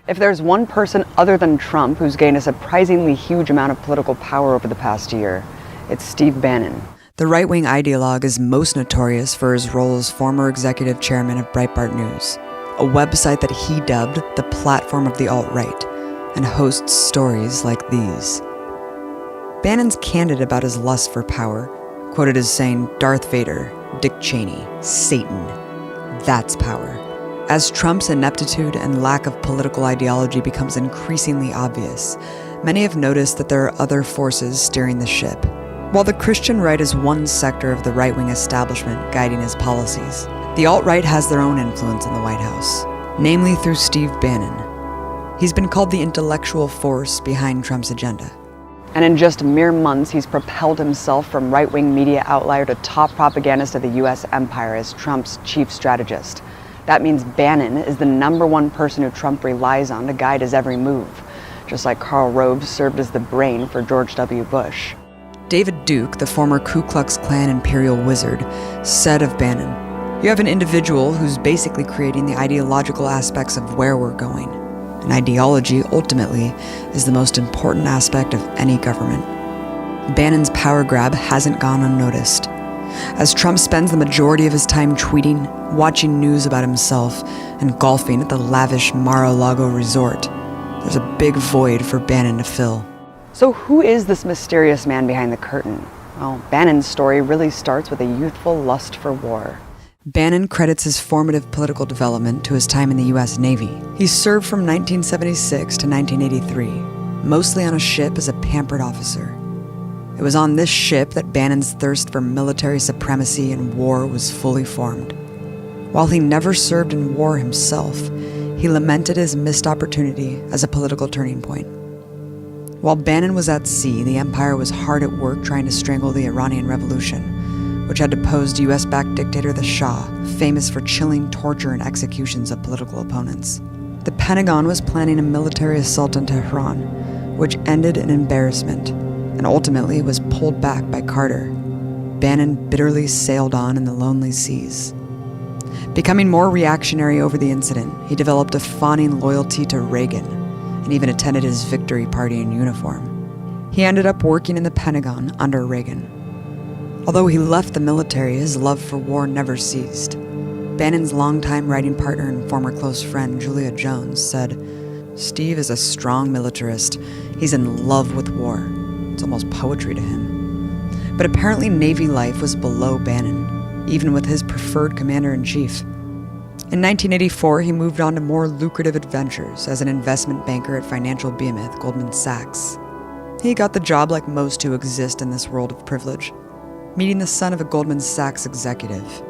If there's one person other than Trump who's gained a surprisingly huge amount of political power over the past year, it's Steve Bannon. The right-wing ideologue is most notorious for his role as former executive chairman of Breitbart News, a website that he dubbed the platform of the alt-right, and hosts stories like these. Bannon's candid about his lust for power, quoted as saying, "Darth Vader, Dick Cheney, Satan, that's power." As Trump's ineptitude and lack of political ideology becomes increasingly obvious, many have noticed that there are other forces steering the ship. While the Christian right is one sector of the right-wing establishment guiding his policies, the alt-right has their own influence in the White House, namely through Steve Bannon. He's been called the intellectual force behind Trump's agenda. And in just mere months, he's propelled himself from right-wing media outlier to top propagandist of the US empire as Trump's chief strategist. That means Bannon is the #1 person who Trump relies on to guide his every move, just like Karl Rove served as the brain for George W. Bush. David Duke, the former Ku Klux Klan imperial wizard, said of Bannon, "You have an individual who's basically creating the ideological aspects of where we're going. And ideology, ultimately, is the most important aspect of any government." Bannon's power grab hasn't gone unnoticed. As Trump spends the majority of his time tweeting, watching news about himself, and golfing at the lavish Mar-a-Lago resort, there's a big void for Bannon to fill. So who is this mysterious man behind the curtain? Well, Bannon's story really starts with a youthful lust for war. Bannon credits his formative political development to his time in the U.S. Navy. He served from 1976 to 1983, mostly on a ship as a pampered officer. It was on this ship that Bannon's thirst for military supremacy and war was fully formed. While he never served in war himself, he lamented his missed opportunity as a political turning point. While Bannon was at sea, the empire was hard at work trying to strangle the Iranian Revolution, which had deposed US-backed dictator the Shah, famous for chilling torture and executions of political opponents. The Pentagon was planning a military assault on Tehran, which ended in embarrassment, and ultimately was pulled back by Carter. Bannon bitterly sailed on in the lonely seas. Becoming more reactionary over the incident, he developed a fawning loyalty to Reagan, and even attended his victory party in uniform. He ended up working in the Pentagon under Reagan. Although he left the military, his love for war never ceased. Bannon's longtime writing partner and former close friend, Julia Jones, said, "Steve is a strong militarist. He's in love with war. It's almost poetry to him." But apparently Navy life was below Bannon, even with his preferred commander-in-chief. In 1984, he moved on to more lucrative adventures as an investment banker at financial behemoth Goldman Sachs. He got the job like most who exist in this world of privilege, meeting the son of a Goldman Sachs executive.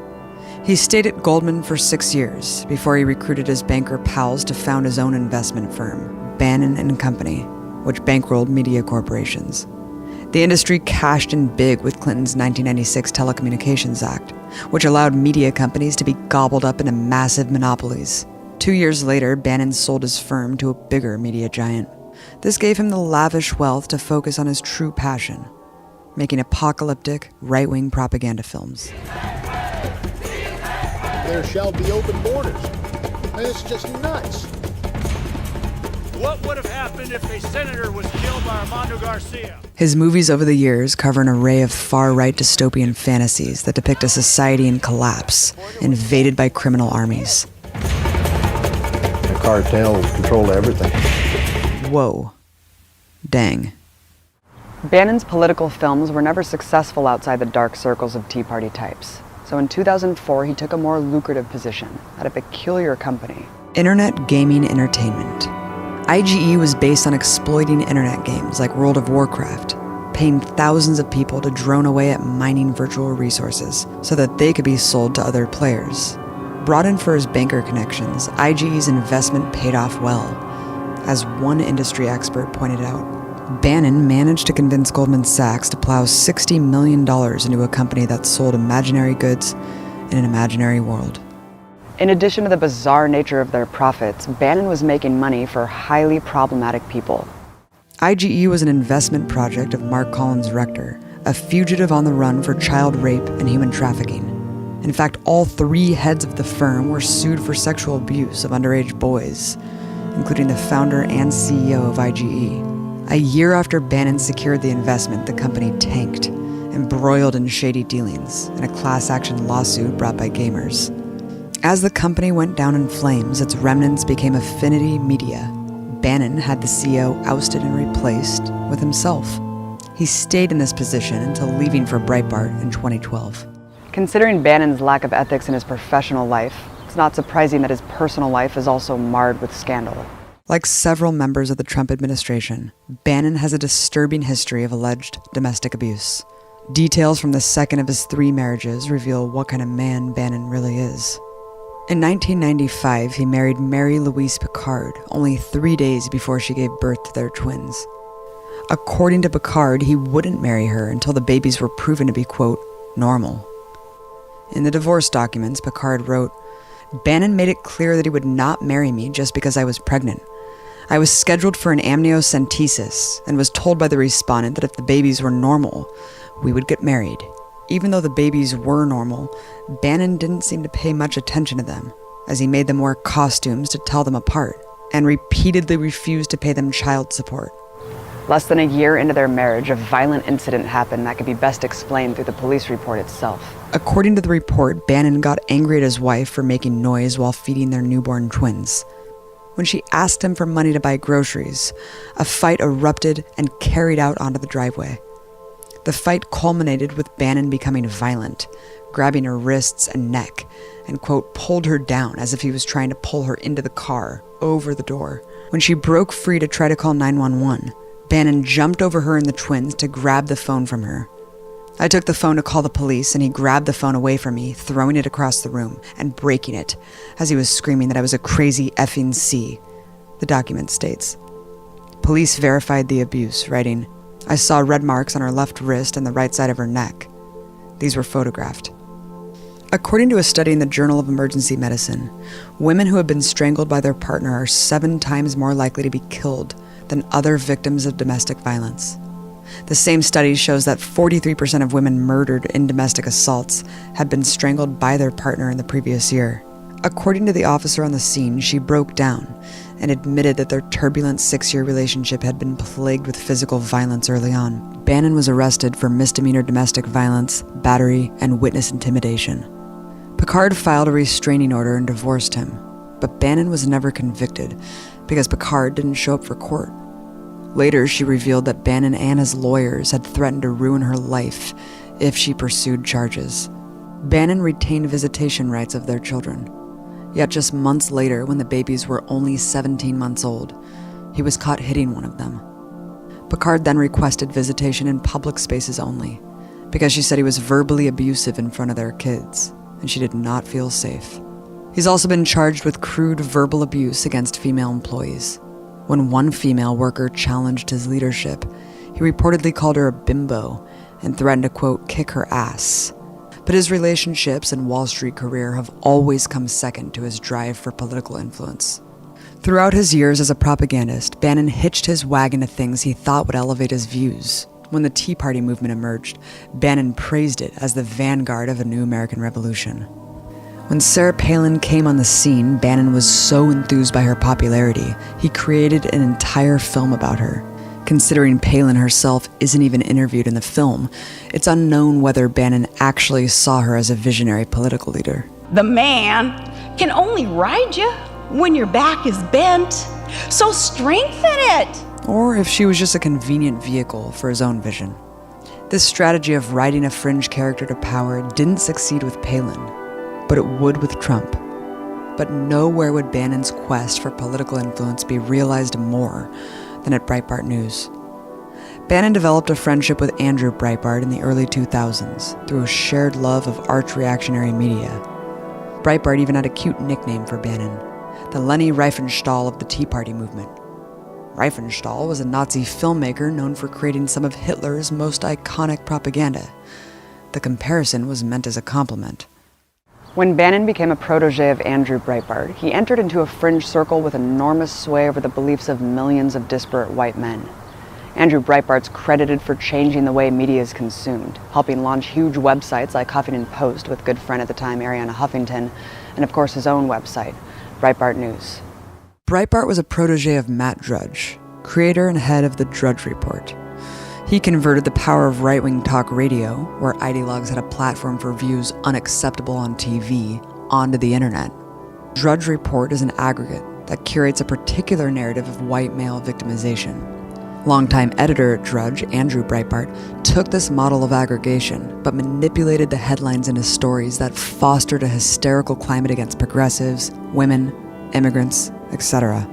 He stayed at Goldman for 6 years before he recruited his banker pals to found his own investment firm, Bannon and Company, which bankrolled media corporations. The industry cashed in big with Clinton's 1996 Telecommunications Act, which allowed media companies to be gobbled up into massive monopolies. 2 years later, Bannon sold his firm to a bigger media giant. This gave him the lavish wealth to focus on his true passion, making apocalyptic, right-wing propaganda films. There shall be open borders. It's just nuts. What would have happened if a senator was killed by Armando Garcia? His movies over the years cover an array of far-right dystopian fantasies that depict a society in collapse, invaded by criminal armies. The cartel control everything. Whoa. Dang. Bannon's political films were never successful outside the dark circles of Tea Party types. So in 2004, he took a more lucrative position at a peculiar company. Internet Gaming Entertainment. IGE was based on exploiting internet games like World of Warcraft, paying thousands of people to drone away at mining virtual resources so that they could be sold to other players. Brought in for his banker connections, IGE's investment paid off well. As one industry expert pointed out, Bannon managed to convince Goldman Sachs to plow $60 million into a company that sold imaginary goods in an imaginary world. In addition to the bizarre nature of their profits, Bannon was making money for highly problematic people. IGE was an investment project of Mark Collins Rector, a fugitive on the run for child rape and human trafficking. In fact, all 3 heads of the firm were sued for sexual abuse of underage boys. including the founder and CEO of IGE. A year after Bannon secured the investment, the company tanked, embroiled in shady dealings in a class action lawsuit brought by gamers. As the company went down in flames, its remnants became Affinity Media. Bannon had the CEO ousted and replaced with himself. He stayed in this position until leaving for Breitbart in 2012. Considering Bannon's lack of ethics in his professional life, it's not surprising that his personal life is also marred with scandal. Like several members of the Trump administration, Bannon has a disturbing history of alleged domestic abuse. Details from the second of his 3 marriages reveal what kind of man Bannon really is. In 1995, he married Mary Louise Picard, only 3 days before she gave birth to their twins. According to Picard, he wouldn't marry her until the babies were proven to be, quote, normal. In the divorce documents, Picard wrote, "Bannon made it clear that he would not marry me just because I was pregnant. I was scheduled for an amniocentesis and was told by the respondent that if the babies were normal, we would get married. Even though the babies were normal, Bannon didn't seem to pay much attention to them, as he made them wear costumes to tell them apart, and repeatedly refused to pay them child support." Less than a year into their marriage, a violent incident happened that could be best explained through the police report itself. According to the report, Bannon got angry at his wife for making noise while feeding their newborn twins. When she asked him for money to buy groceries, a fight erupted and carried out onto the driveway. The fight culminated with Bannon becoming violent, grabbing her wrists and neck, and, quote, pulled her down as if he was trying to pull her into the car, over the door. When she broke free to try to call 911, Bannon jumped over her and the twins to grab the phone from her. I took the phone to call the police, and he grabbed the phone away from me, throwing it across the room and breaking it, as he was screaming that I was a crazy effing C, the document states. Police verified the abuse, writing, "I saw red marks on her left wrist and the right side of her neck. These were photographed." According to a study in the Journal of Emergency Medicine, women who have been strangled by their partner are 7 times more likely to be killed than other victims of domestic violence. The same study shows that 43% of women murdered in domestic assaults had been strangled by their partner in the previous year. According to the officer on the scene, she broke down and admitted that their turbulent 6-year relationship had been plagued with physical violence early on. Bannon was arrested for misdemeanor domestic violence, battery, and witness intimidation. Picard filed a restraining order and divorced him, but Bannon was never convicted because Picard didn't show up for court. Later, she revealed that Bannon and his lawyers had threatened to ruin her life if she pursued charges. Bannon retained visitation rights of their children. Yet just months later, when the babies were only 17 months old, he was caught hitting one of them. Picard then requested visitation in public spaces only, because she said he was verbally abusive in front of their kids, and she did not feel safe. He's also been charged with crude verbal abuse against female employees. When one female worker challenged his leadership, he reportedly called her a bimbo and threatened to, quote, kick her ass. But his relationships and Wall Street career have always come second to his drive for political influence. Throughout his years as a propagandist, Bannon hitched his wagon to things he thought would elevate his views. When the Tea Party movement emerged, Bannon praised it as the vanguard of a new American revolution. When Sarah Palin came on the scene, Bannon was so enthused by her popularity, he created an entire film about her. Considering Palin herself isn't even interviewed in the film, it's unknown whether Bannon actually saw her as a visionary political leader. The man can only ride you when your back is bent, so strengthen it. Or if she was just a convenient vehicle for his own vision. This strategy of riding a fringe character to power didn't succeed with Palin, but it would with Trump. But nowhere would Bannon's quest for political influence be realized more than at Breitbart News. Bannon developed a friendship with Andrew Breitbart in the early 2000s through a shared love of arch reactionary media. Breitbart even had a cute nickname for Bannon, the Leni Riefenstahl of the Tea Party movement. Riefenstahl was a Nazi filmmaker known for creating some of Hitler's most iconic propaganda. The comparison was meant as a compliment. When Bannon became a protege of Andrew Breitbart, he entered into a fringe circle with enormous sway over the beliefs of millions of disparate white men. Andrew Breitbart's credited for changing the way media is consumed, helping launch huge websites like Huffington Post with good friend at the time Arianna Huffington, and of course his own website, Breitbart News. Breitbart was a protege of Matt Drudge, creator and head of the Drudge Report. He converted the power of right-wing talk radio, where ideologues had a platform for views unacceptable on TV, onto the internet. Drudge Report is an aggregate that curates a particular narrative of white male victimization. Longtime editor at Drudge, Andrew Breitbart, took this model of aggregation, but manipulated the headlines into stories that fostered a hysterical climate against progressives, women, immigrants, etc.,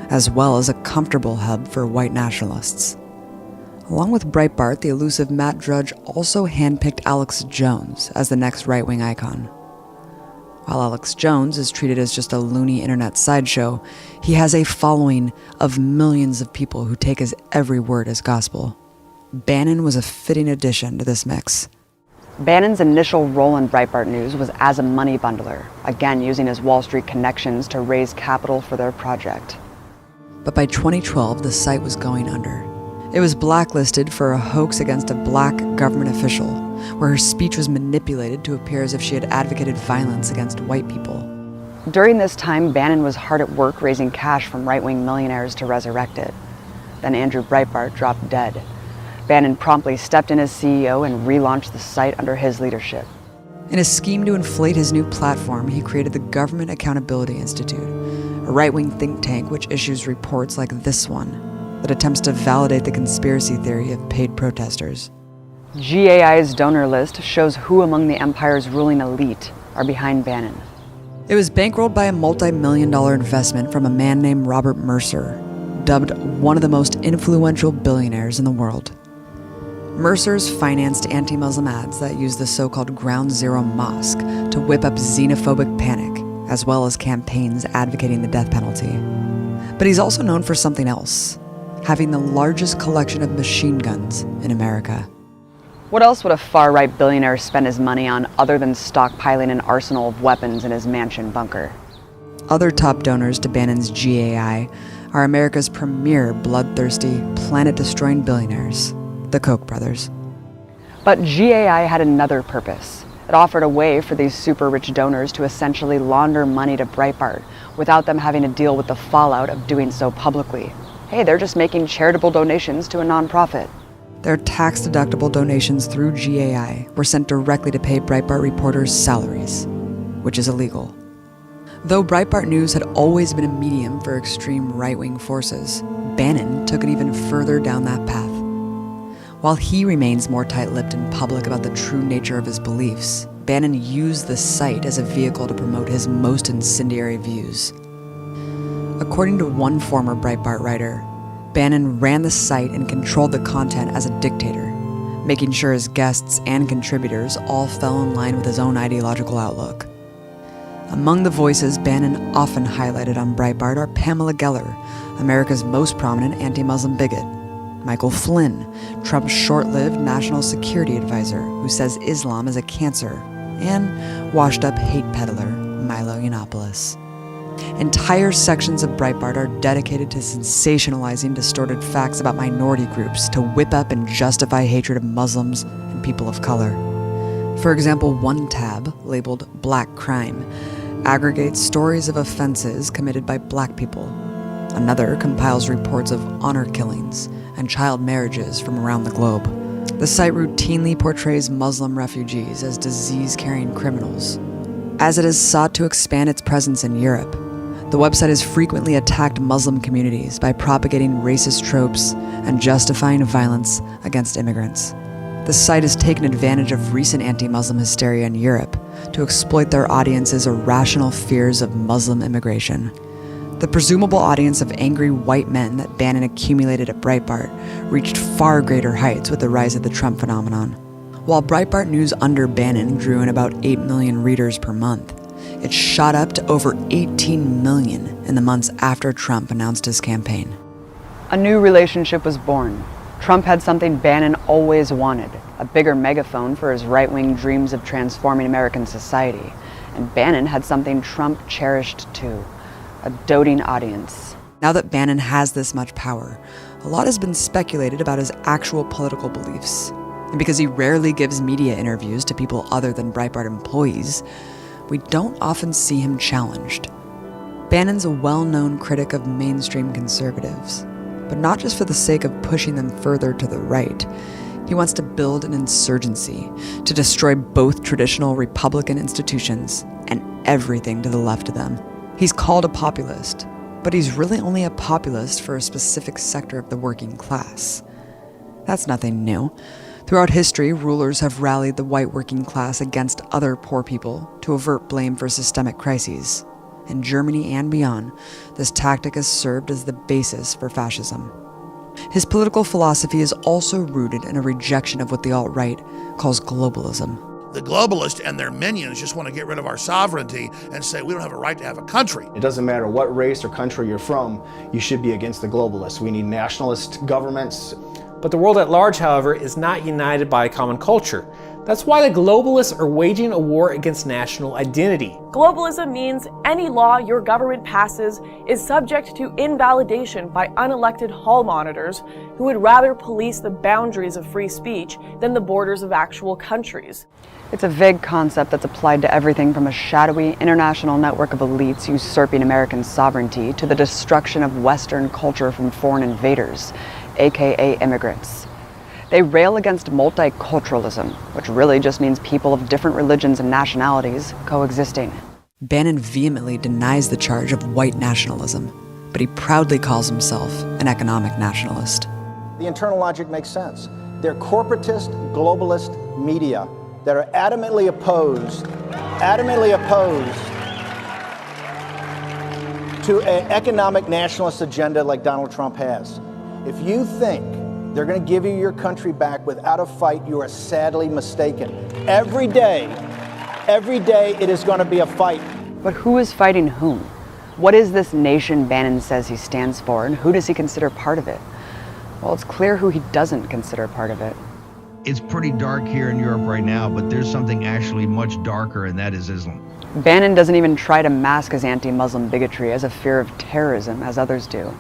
as well as a comfortable hub for white nationalists. Along with Breitbart, the elusive Matt Drudge also handpicked Alex Jones as the next right-wing icon. While Alex Jones is treated as just a loony internet sideshow, he has a following of millions of people who take his every word as gospel. Bannon was a fitting addition to this mix. Bannon's initial role in Breitbart News was as a money bundler, again using his Wall Street connections to raise capital for their project. But by 2012, the site was going under. It was blacklisted for a hoax against a black government official, where her speech was manipulated to appear as if she had advocated violence against white people. During this time, Bannon was hard at work raising cash from right-wing millionaires to resurrect it. Then Andrew Breitbart dropped dead. Bannon promptly stepped in as CEO and relaunched the site under his leadership. In a scheme to inflate his new platform, he created the Government Accountability Institute, a right-wing think tank which issues reports like this one that attempts to validate the conspiracy theory of paid protesters. GAI's donor list shows who among the empire's ruling elite are behind Bannon. It was bankrolled by a multi-million-dollar investment from a man named Robert Mercer, dubbed one of the most influential billionaires in the world. Mercer's financed anti-Muslim ads that use the so-called Ground Zero Mosque to whip up xenophobic panic, as well as campaigns advocating the death penalty. But he's also known for something else, having the largest collection of machine guns in America. What else would a far-right billionaire spend his money on other than stockpiling an arsenal of weapons in his mansion bunker? Other top donors to Bannon's GAI are America's premier bloodthirsty, planet-destroying billionaires, the Koch brothers. But GAI had another purpose. It offered a way for these super-rich donors to essentially launder money to Breitbart without them having to deal with the fallout of doing so publicly. Hey, they're just making charitable donations to a nonprofit. Their tax-deductible donations through GAI were sent directly to pay Breitbart reporters' salaries, which is illegal. Though Breitbart News had always been a medium for extreme right-wing forces, Bannon took it even further down that path. While he remains more tight-lipped in public about the true nature of his beliefs, Bannon used the site as a vehicle to promote his most incendiary views. According to one former Breitbart writer, Bannon ran the site and controlled the content as a dictator, making sure his guests and contributors all fell in line with his own ideological outlook. Among the voices Bannon often highlighted on Breitbart are Pamela Geller, America's most prominent anti-Muslim bigot, Michael Flynn, Trump's short-lived national security advisor who says Islam is a cancer, and washed-up hate peddler Milo Yiannopoulos. Entire sections of Breitbart are dedicated to sensationalizing distorted facts about minority groups to whip up and justify hatred of Muslims and people of color. For example, one tab, labeled Black Crime, aggregates stories of offenses committed by black people. Another compiles reports of honor killings and child marriages from around the globe. The site routinely portrays Muslim refugees as disease-carrying criminals. As it has sought to expand its presence in Europe, the website has frequently attacked Muslim communities by propagating racist tropes and justifying violence against immigrants. The site has taken advantage of recent anti-Muslim hysteria in Europe to exploit their audience's irrational fears of Muslim immigration. The presumable audience of angry white men that Bannon accumulated at Breitbart reached far greater heights with the rise of the Trump phenomenon. While Breitbart News under Bannon drew in about 8 million readers per month, it shot up to over 18 million in the months after Trump announced his campaign. A new relationship was born. Trump had something Bannon always wanted, a bigger megaphone for his right-wing dreams of transforming American society. And Bannon had something Trump cherished too, a doting audience. Now that Bannon has this much power, a lot has been speculated about his actual political beliefs. And because he rarely gives media interviews to people other than Breitbart employees, we don't often see him challenged. Bannon's a well-known critic of mainstream conservatives, but not just for the sake of pushing them further to the right. He wants to build an insurgency to destroy both traditional Republican institutions and everything to the left of them. He's called a populist, but he's really only a populist for a specific sector of the working class. That's nothing new. Throughout history, rulers have rallied the white working class against other poor people to avert blame for systemic crises. In Germany and beyond, this tactic has served as the basis for fascism. His political philosophy is also rooted in a rejection of what the alt-right calls globalism. The globalists and their minions just want to get rid of our sovereignty and say we don't have a right to have a country. It doesn't matter what race or country you're from, you should be against the globalists. We need nationalist governments. But the world at large, however, is not united by a common culture. That's why the globalists are waging a war against national identity. Globalism means any law your government passes is subject to invalidation by unelected hall monitors who would rather police the boundaries of free speech than the borders of actual countries. It's a vague concept that's applied to everything from a shadowy international network of elites usurping American sovereignty to the destruction of Western culture from foreign invaders, aka immigrants. They rail against multiculturalism, which really just means people of different religions and nationalities coexisting. Bannon vehemently denies the charge of white nationalism, but he proudly calls himself an economic nationalist. The internal logic makes sense. They're corporatist, globalist media that are adamantly opposed to an economic nationalist agenda like Donald Trump has. If you think they're going to give you your country back without a fight, you are sadly mistaken. Every day it is going to be a fight. But who is fighting whom? What is this nation Bannon says he stands for, and who does he consider part of it? Well, it's clear who he doesn't consider part of it. It's pretty dark here in Europe right now, but there's something actually much darker, and that is Islam. Bannon doesn't even try to mask his anti-Muslim bigotry as a fear of terrorism, as others do.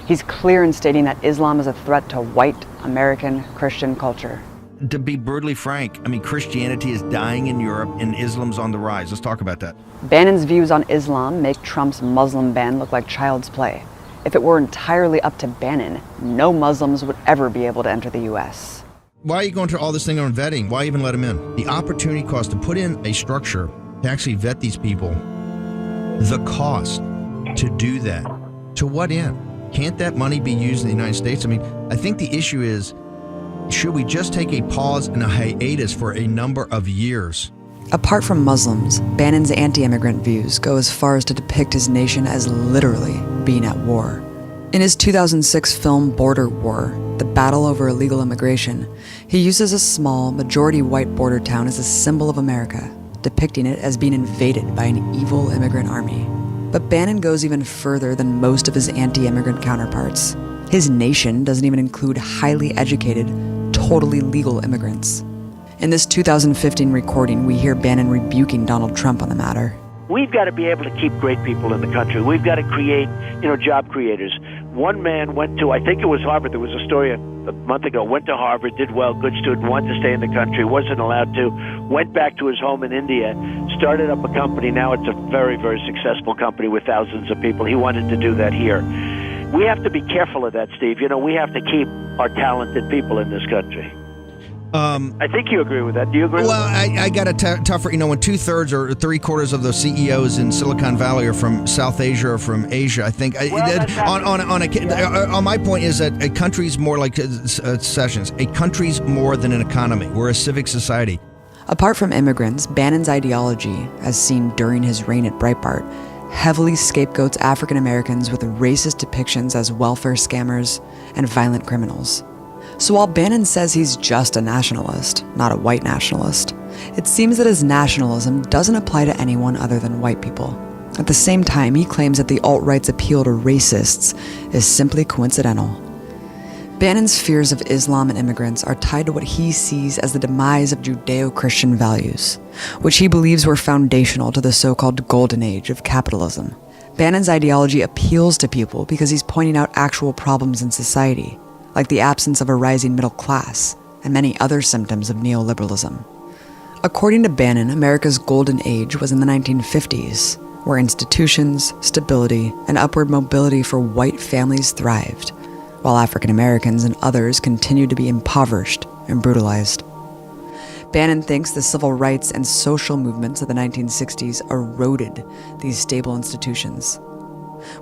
He's clear in stating that Islam is a threat to white American Christian culture. To be brutally frank, I mean, Christianity is dying in Europe and Islam's on the rise. Let's talk about that. Bannon's views on Islam make Trump's Muslim ban look like child's play. If it were entirely up to Bannon, no Muslims would ever be able to enter the U.S. Why are you going through all this thing on vetting? Why even let them in? The opportunity cost to put in a structure to actually vet these people, the cost to do that, to what end? Can't that money be used in the United States? I mean, I think the issue is, should we just take a pause and a hiatus for a number of years? Apart from Muslims, Bannon's anti-immigrant views go as far as to depict his nation as literally being at war. In his 2006 film Border War, The Battle Over Illegal Immigration, he uses a small, majority-white border town as a symbol of America, depicting it as being invaded by an evil immigrant army. But Bannon goes even further than most of his anti-immigrant counterparts. His nation doesn't even include highly educated, totally legal immigrants. In this 2015 recording, we hear Bannon rebuking Donald Trump on the matter. We've got to be able to keep great people in the country. We've got to create, job creators. One man went to, I think it was Harvard, there was a story a month ago, went to Harvard, did well, good student, wanted to stay in the country, wasn't allowed to, went back to his home in India, started up a company. Now it's a very, very successful company with thousands of people. He wanted to do that here. We have to be careful of that, Steve. We have to keep our talented people in this country. I think you agree with that. Do you agree with that? Well, I got a tougher, when 2/3 or 3/4 of the CEOs in Silicon Valley are from South Asia or from Asia, I think. On my point is that a country's more like Sessions. A country's more than an economy. We're a civic society. Apart from immigrants, Bannon's ideology, as seen during his reign at Breitbart, heavily scapegoats African Americans with racist depictions as welfare scammers and violent criminals. So while Bannon says he's just a nationalist, not a white nationalist, it seems that his nationalism doesn't apply to anyone other than white people. At the same time, he claims that the alt-right's appeal to racists is simply coincidental. Bannon's fears of Islam and immigrants are tied to what he sees as the demise of Judeo-Christian values, which he believes were foundational to the so-called golden age of capitalism. Bannon's ideology appeals to people because he's pointing out actual problems in society, like the absence of a rising middle class and many other symptoms of neoliberalism. According to Bannon, America's golden age was in the 1950s, where institutions, stability, and upward mobility for white families thrived, while African Americans and others continued to be impoverished and brutalized. Bannon thinks the civil rights and social movements of the 1960s eroded these stable institutions.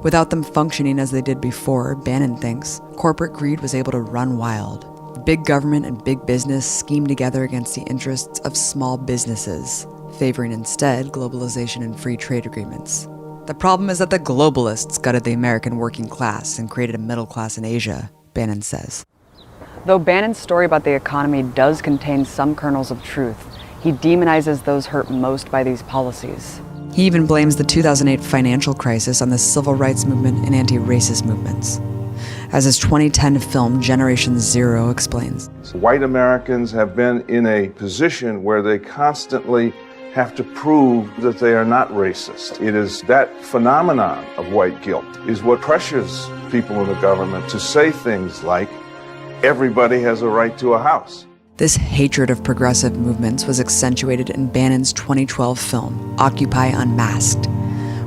Without them functioning as they did before, Bannon thinks, corporate greed was able to run wild. Big government and big business schemed together against the interests of small businesses, favoring instead globalization and free trade agreements. The problem is that the globalists gutted the American working class and created a middle class in Asia, Bannon says. Though Bannon's story about the economy does contain some kernels of truth, he demonizes those hurt most by these policies. He even blames the 2008 financial crisis on the civil rights movement and anti-racist movements. As his 2010 film Generation Zero explains, white Americans have been in a position where they constantly have to prove that they are not racist. It is that phenomenon of white guilt is what pressures people in the government to say things like, everybody has a right to a house. This hatred of progressive movements was accentuated in Bannon's 2012 film, Occupy Unmasked,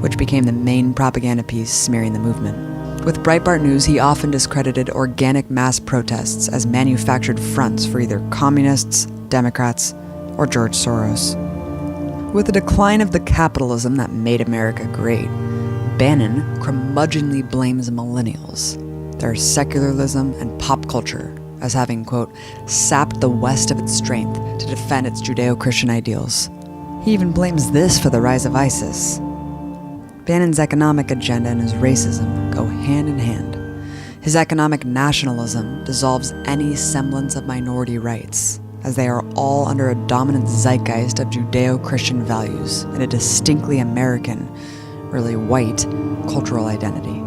which became the main propaganda piece smearing the movement. With Breitbart News, he often discredited organic mass protests as manufactured fronts for either communists, Democrats, or George Soros. With the decline of the capitalism that made America great, Bannon curmudgeonly blames millennials, their secularism and pop culture, as having, quote, sapped the West of its strength to defend its Judeo-Christian ideals. He even blames this for the rise of ISIS. Bannon's economic agenda and his racism go hand in hand. His economic nationalism dissolves any semblance of minority rights, as they are all under a dominant zeitgeist of Judeo-Christian values and a distinctly American, really white, cultural identity.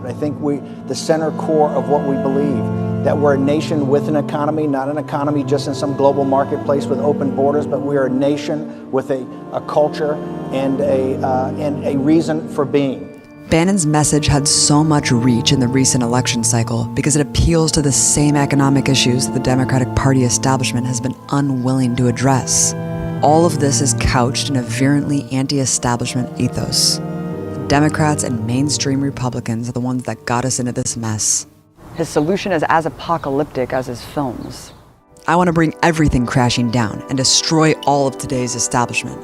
I think the center core of what we believe, that we're a nation with an economy, not an economy just in some global marketplace with open borders, but we are a nation with a culture and a reason for being. Bannon's message had so much reach in the recent election cycle because it appeals to the same economic issues that the Democratic Party establishment has been unwilling to address. All of this is couched in a virulently anti-establishment ethos. The Democrats and mainstream Republicans are the ones that got us into this mess. His solution is as apocalyptic as his films. I want to bring everything crashing down and destroy all of today's establishment.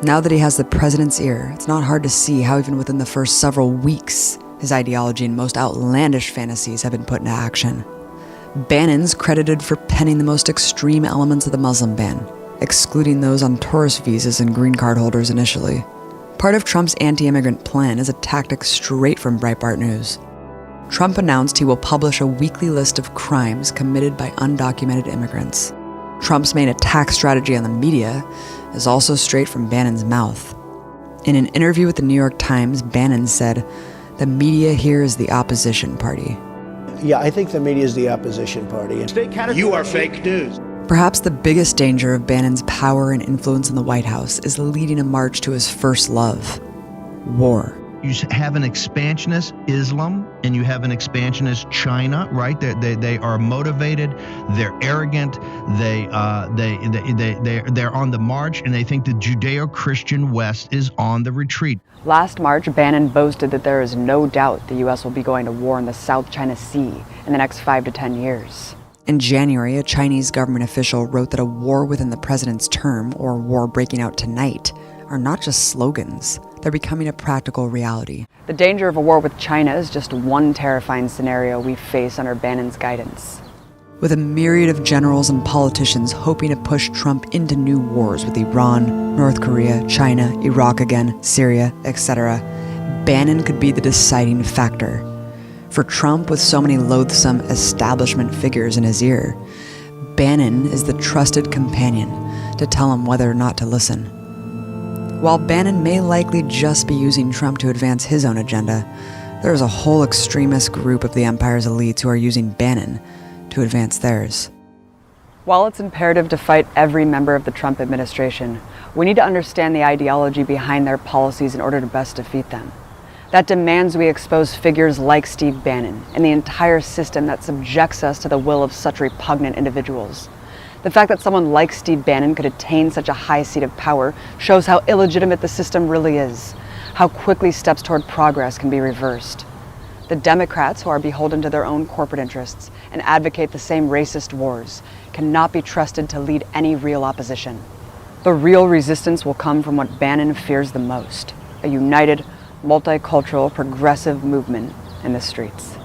Now that he has the president's ear, it's not hard to see how even within the first several weeks, his ideology and most outlandish fantasies have been put into action. Bannon's credited for penning the most extreme elements of the Muslim ban, excluding those on tourist visas and green card holders initially. Part of Trump's anti-immigrant plan is a tactic straight from Breitbart News. Trump announced he will publish a weekly list of crimes committed by undocumented immigrants. Trump's main attack strategy on the media is also straight from Bannon's mouth. In an interview with the New York Times, Bannon said, "The media here is the opposition party." Yeah, I think the media is the opposition party. You are fake news. Perhaps the biggest danger of Bannon's power and influence in the White House is leading a march to his first love, war. You have an expansionist Islam and you have an expansionist China, right? They are motivated, they're arrogant, they're on the march, and they think the Judeo-Christian West is on the retreat. Last March, Bannon boasted that there is no doubt the U.S. will be going to war in the South China Sea in the next 5 to 10 years. In January, a Chinese government official wrote that a war within the president's term, or war breaking out tonight, are not just slogans. They're becoming a practical reality. The danger of a war with China is just one terrifying scenario we face under Bannon's guidance. With a myriad of generals and politicians hoping to push Trump into new wars with Iran, North Korea, China, Iraq again, Syria, etc., Bannon could be the deciding factor. For Trump, with so many loathsome establishment figures in his ear, Bannon is the trusted companion to tell him whether or not to listen. While Bannon may likely just be using Trump to advance his own agenda, there is a whole extremist group of the empire's elites who are using Bannon to advance theirs. While it's imperative to fight every member of the Trump administration, we need to understand the ideology behind their policies in order to best defeat them. That demands we expose figures like Steve Bannon and the entire system that subjects us to the will of such repugnant individuals. The fact that someone like Steve Bannon could attain such a high seat of power shows how illegitimate the system really is, how quickly steps toward progress can be reversed. The Democrats, who are beholden to their own corporate interests and advocate the same racist wars, cannot be trusted to lead any real opposition. The real resistance will come from what Bannon fears the most, a united, multicultural, progressive movement in the streets.